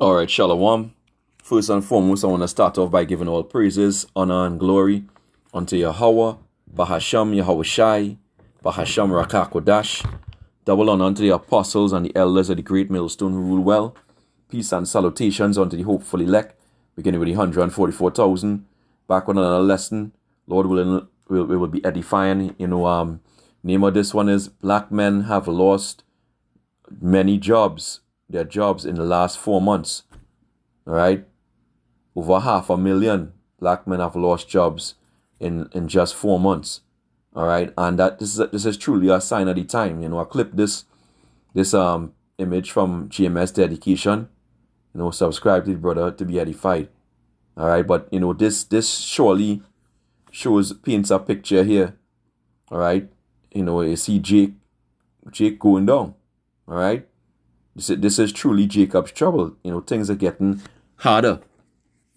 All right, Shalom. First and foremost, I want to start off by giving all praises, honor, and glory unto Yahweh, Bahasham Yahweh Shai, Bahasham Rakakodash. Double honor unto the apostles and the elders of the great millstone who rule well. Peace and salutations unto the hopeful elect, beginning with the 144,000. Back with another lesson. Lord willing, we will be edifying. Name of this one is Black Men Have Lost Many Jobs. Their jobs in the last 4 months. All right, over 500,000 black men have lost jobs in just 4 months. All right, and that this is truly a sign of the time. I clipped this image from GMS Dedication. Subscribe to the brother to be edified. All right, but this surely paints a picture here. All right, you see Jake going down. All right. This is truly Jacob's trouble. Things are getting harder.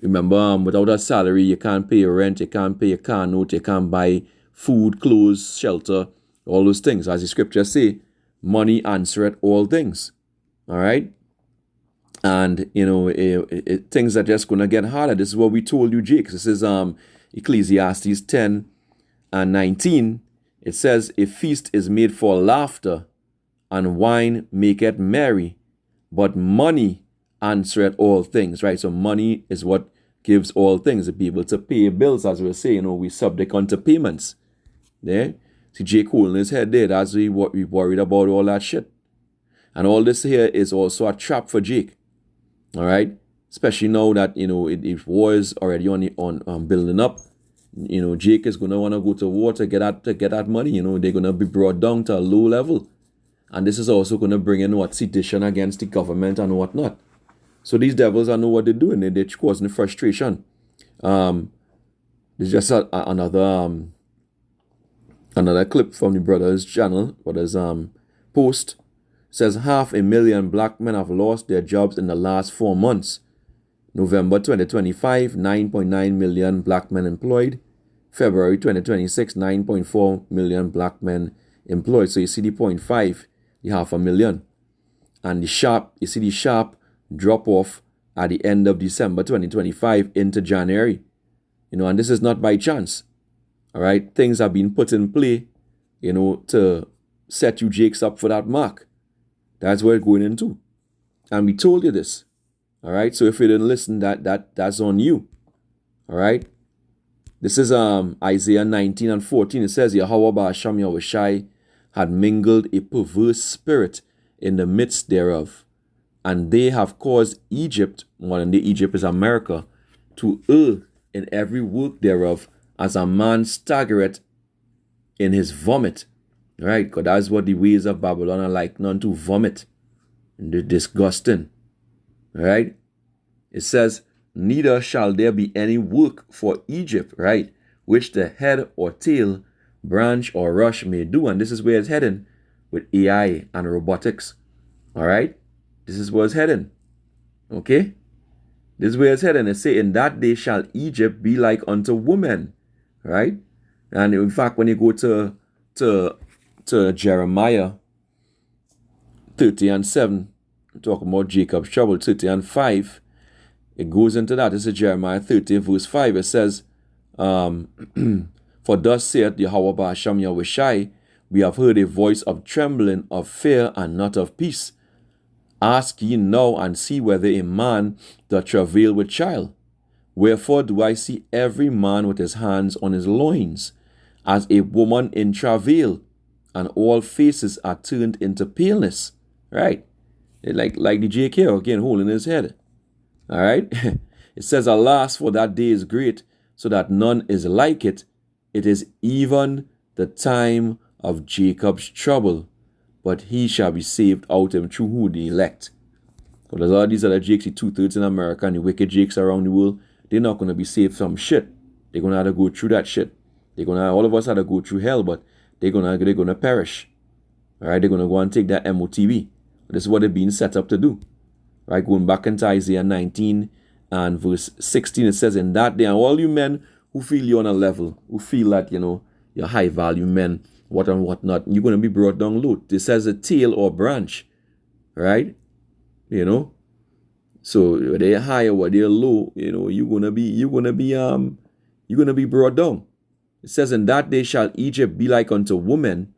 Remember, without a salary, you can't pay your rent, you can't pay your car note, you can't buy food, clothes, shelter, all those things. As the scriptures say, money answereth all things. All right? And, things are just going to get harder. This is what we told you, Jake. This is Ecclesiastes 10 and 19. It says, a feast is made for laughter, and wine maketh merry, but money answereth all things, right? So money is what gives all things, to be able to pay bills, as we say, we subject unto payments. There, see Jake holding his head there, as we worried about all that shit. And all this here is also a trap for Jake, all right? Especially now that, if war is already on building up, Jake is going to want to go to war to get that money, they're going to be brought down to a low level. And this is also going to bring in sedition against the government and whatnot. So these devils, I know what they're doing. They're causing frustration. There's just another clip from the brother's channel, brother's post. It says 500,000 black men have lost their jobs in the last 4 months. November 2025, 9.9 million black men employed. February 2026, 9.4 million black men employed. So you see the 0.5. The 500,000, and the sharp drop off at the end of December 2025 into January, and this is not by chance. All right, things have been put in play, to set you Jakes up for that mark. That's where it's going into, and we told you this. All right, so if you didn't listen, that's on you. All right, this is Isaiah 19 and 14. It says, Yahweh Ba'asham Yahweh Shai had mingled a perverse spirit in the midst thereof, and they have caused Egypt, modern day Egypt is America, to err in every work thereof, as a man staggereth in his vomit. Right? Because that's what the ways of Babylon are like, none to vomit. And they're disgusting. Right? It says, neither shall there be any work for Egypt, right, which the head or tail, branch or rush may do. And this is where it's heading with AI and robotics. All right, this is where it's heading. Okay, this is where it's heading. It say, in that day shall Egypt be like unto woman. Right, and in fact, when you go to Jeremiah 30 and 7, talking about Jacob's trouble, 30 and 5, it goes into that. This is Jeremiah 30 verse 5. It says, for thus saith Yahweh Ba'asham Yahweh Shai, we have heard a voice of trembling, of fear, and not of peace. Ask ye now and see whether a man doth travail with child. Wherefore do I see every man with his hands on his loins, as a woman in travail, and all faces are turned into paleness. Right? Like the Jake here, again, holding his head. All right? It says, alas, for that day is great, so that none is like it. It is even the time of Jacob's trouble, but he shall be saved out of him through who? The elect. So there's all these other Jakes, the 2/3 in America, and the wicked Jakes around the world. They're not going to be saved from shit. They're going to have to go through that shit. All of us have to go through hell, but they're going to perish. All right, they're going to go and take that MOTV. This is what they're being set up to do. Right, going back into Isaiah 19 and verse 16, it says, in that day, and all you men who feel you're on a level, who feel that, you're high value men, what and what not, you're going to be brought down low. This says a tail or branch, right? So whether they're high or whether they're low, you're gonna be brought down. It says, in that day shall Egypt be like unto woman,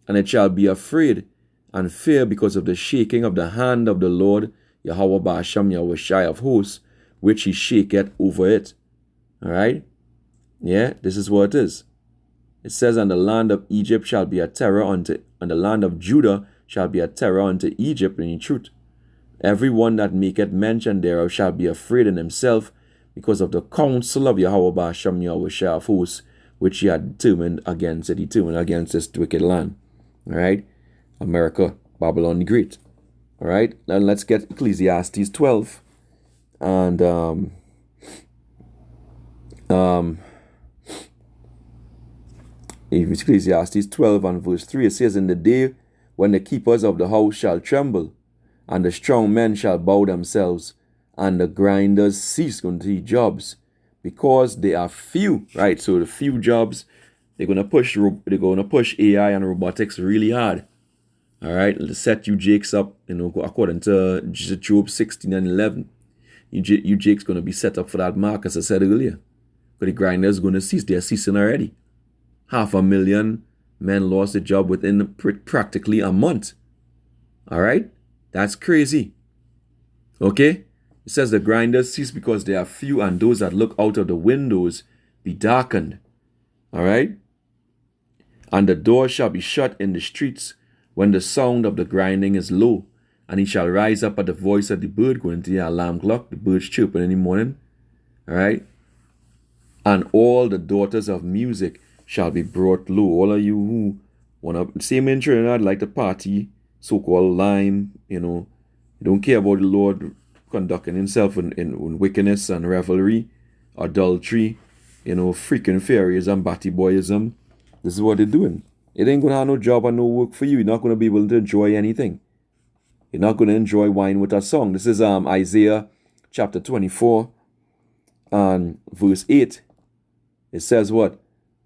and it shall be afraid and fear because of the shaking of the hand of the Lord, Yahweh Ba'asham Yahweh of hosts, which he shaketh over it. All right? Yeah, this is what it is. It says, and the land of Egypt shall be a terror and the land of Judah shall be a terror unto Egypt in truth. Every one that maketh mention thereof shall be afraid in himself because of the counsel of Yahweh Ba'asham Yahweh of hosts, which he had determined against this wicked land. All right? America, Babylon the Great. All right? Now let's get Ecclesiastes 12. And Ecclesiastes 12 and verse 3, it says, in the day when the keepers of the house shall tremble, and the strong men shall bow themselves, and the grinders cease unto jobs, because they are few, right? So the few jobs, they're gonna push AI and robotics really hard. All right, to set you Jakes up, according to Job 16 and 11. You Jake's gonna be set up for that mark, as I said earlier. But the grinders gonna cease. They're ceasing already. 500,000 men lost their job within practically a month. All right, that's crazy. Okay. It says the grinders cease because they are few, and those that look out of the windows be darkened. All right? And the door shall be shut in the streets when the sound of the grinding is low. And he shall rise up at the voice of the bird going to the alarm clock, the birds chirping in the morning. All right? And all the daughters of music shall be brought low. All of you who want to, same in Trinidad, like the party, so-called lime, don't care about the Lord conducting himself in wickedness and revelry, adultery, freaking fairies and batty boyism. This is what they're doing. It ain't going to have no job and no work for you. You're not going to be able to enjoy anything. You're not going to enjoy wine with a song. This is Isaiah chapter 24 and verse 8. It says what?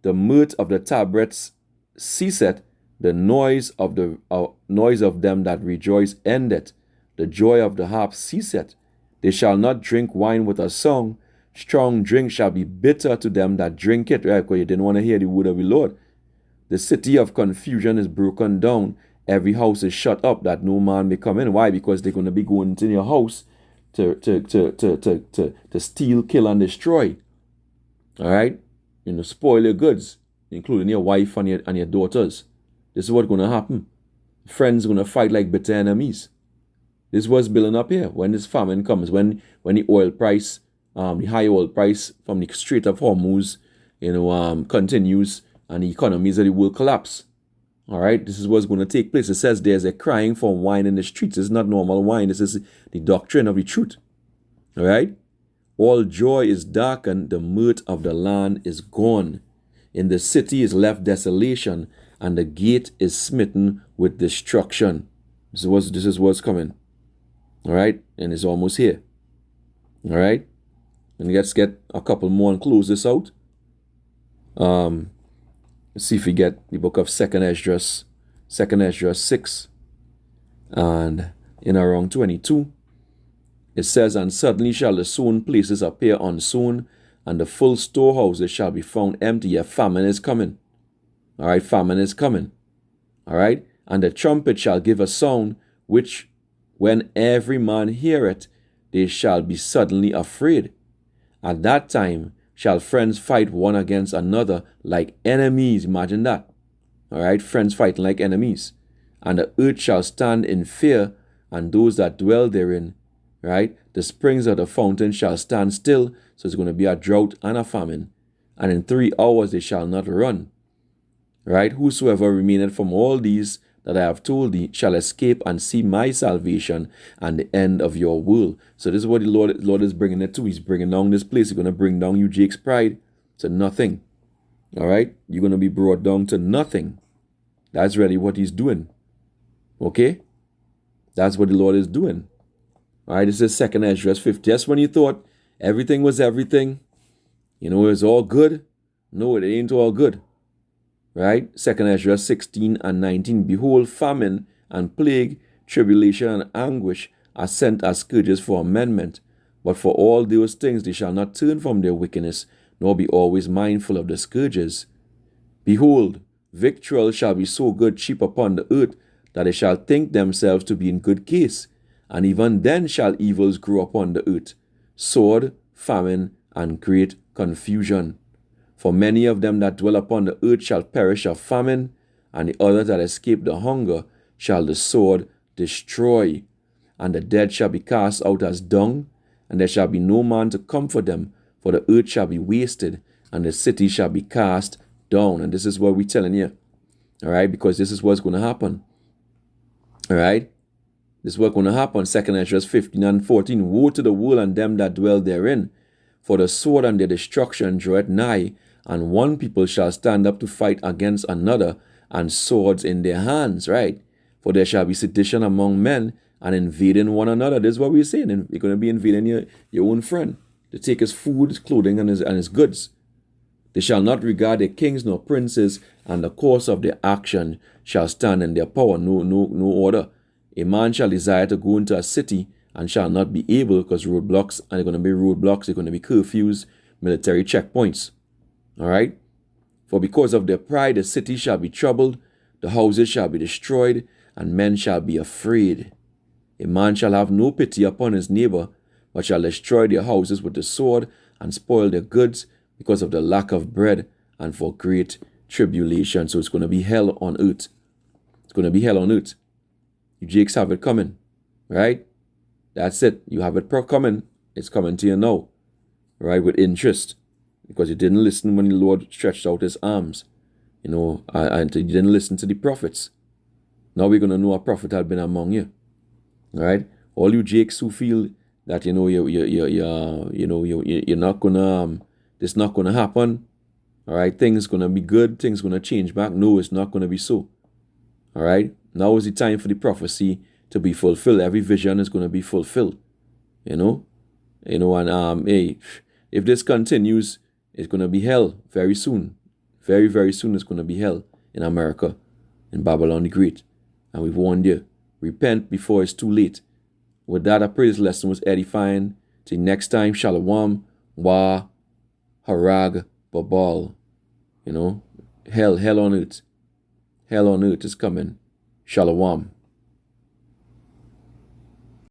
The mirth of the tabrets ceaseth, the noise of them that rejoice endeth. The joy of the harp ceaseth. They shall not drink wine with a song. Strong drink shall be bitter to them that drink it. Right? Because you didn't want to hear the word of the Lord. The city of confusion is broken down. Every house is shut up that no man may come in. Why? Because they're going to be going into your house to steal, kill, and destroy. All right? Spoil your goods, including your wife and your daughters. This is what's going to happen. Friends are going to fight like bitter enemies. This was building up here when this famine comes, when the oil price, the high oil price from the Strait of Hormuz, continues, and the economies of the world collapse. All right, this is what's going to take place. It says there's a crying for wine in the streets. It's not normal wine. This is the doctrine of the truth. All right, all joy is darkened. The mirth of the land is gone. In the city is left desolation, and the gate is smitten with destruction. This is what's coming. All right, and it's almost here. All right, and let's get a couple more and close this out. Let's see if we get the book of 2nd Esdras 6, and in around 22, it says, and suddenly shall the sown places appear unsown, and the full storehouses shall be found empty. Yeah, famine is coming. All right, famine is coming. All right, and the trumpet shall give a sound, which when every man heareth, they shall be suddenly afraid. At that time shall friends fight one against another like enemies. Imagine that. All right, friends fighting like enemies. And the earth shall stand in fear, and those that dwell therein. Right, the springs of the fountain shall stand still. So it's going to be a drought and a famine. And in 3 hours they shall not run. Right, whosoever remaineth from all these that I have told thee shall escape and see my salvation and the end of your world. So this is what the Lord is bringing it to. He's bringing down this place. He's going to bring down you, Jake's pride, to nothing. All right? You're going to be brought down to nothing. That's really what he's doing. Okay? That's what the Lord is doing. All right? This is 2nd Esdras 50. Just when you thought everything was everything, it was all good. No, it ain't all good. Right? 2nd Esdras 16 and 19. Behold, famine and plague, tribulation and anguish, are sent as scourges for amendment. But for all those things they shall not turn from their wickedness, nor be always mindful of the scourges. Behold, victual shall be so good cheap upon the earth, that they shall think themselves to be in good case. And even then shall evils grow upon the earth, sword, famine, and great confusion. For many of them that dwell upon the earth shall perish of famine, and the others that escape the hunger shall the sword destroy. And the dead shall be cast out as dung, and there shall be no man to comfort them, for the earth shall be wasted, and the city shall be cast down. And this is what we're telling you, all right, because this is what's going to happen, all right? This is what's going to happen. 2 Ezra 15 and 14. Woe to the world and them that dwell therein, for the sword and their destruction draweth nigh, and one people shall stand up to fight against another, and swords in their hands, right? For there shall be sedition among men, and invading one another. This is what we're saying. You're going to be invading your own friend to take his food, his clothing, and his goods. They shall not regard their kings nor princes, and the course of their action shall stand in their power. No order. A man shall desire to go into a city and shall not be able, because roadblocks, and they're going to be roadblocks, they're going to be curfews, military checkpoints. All right? For because of their pride, the city shall be troubled, the houses shall be destroyed, and men shall be afraid. A man shall have no pity upon his neighbor, but shall destroy their houses with the sword, and spoil their goods, because of the lack of bread, and for great tribulation. So it's going to be hell on earth. It's going to be hell on earth. You Jakes have it coming, right? That's it. You have it coming. It's coming to you now, right? With interest, because you didn't listen when the Lord stretched out his arms, and you didn't listen to the prophets. Now we're going to know a prophet had been among you, right? All you Jakes who feel that you're not gonna this not gonna happen, all right? Things gonna be good. Things gonna change back. No, it's not gonna be so. All right. Now is the time for the prophecy to be fulfilled. Every vision is going to be fulfilled. And hey, if this continues, it's going to be hell very soon. Very, very soon it's going to be hell in America, in Babylon the Great. And we've warned you. Repent before it's too late. With that, I pray this lesson was edifying. Till next time, Shalom, Wa, Harag, Babal. Hell on earth. Hell on earth is coming. Shalom.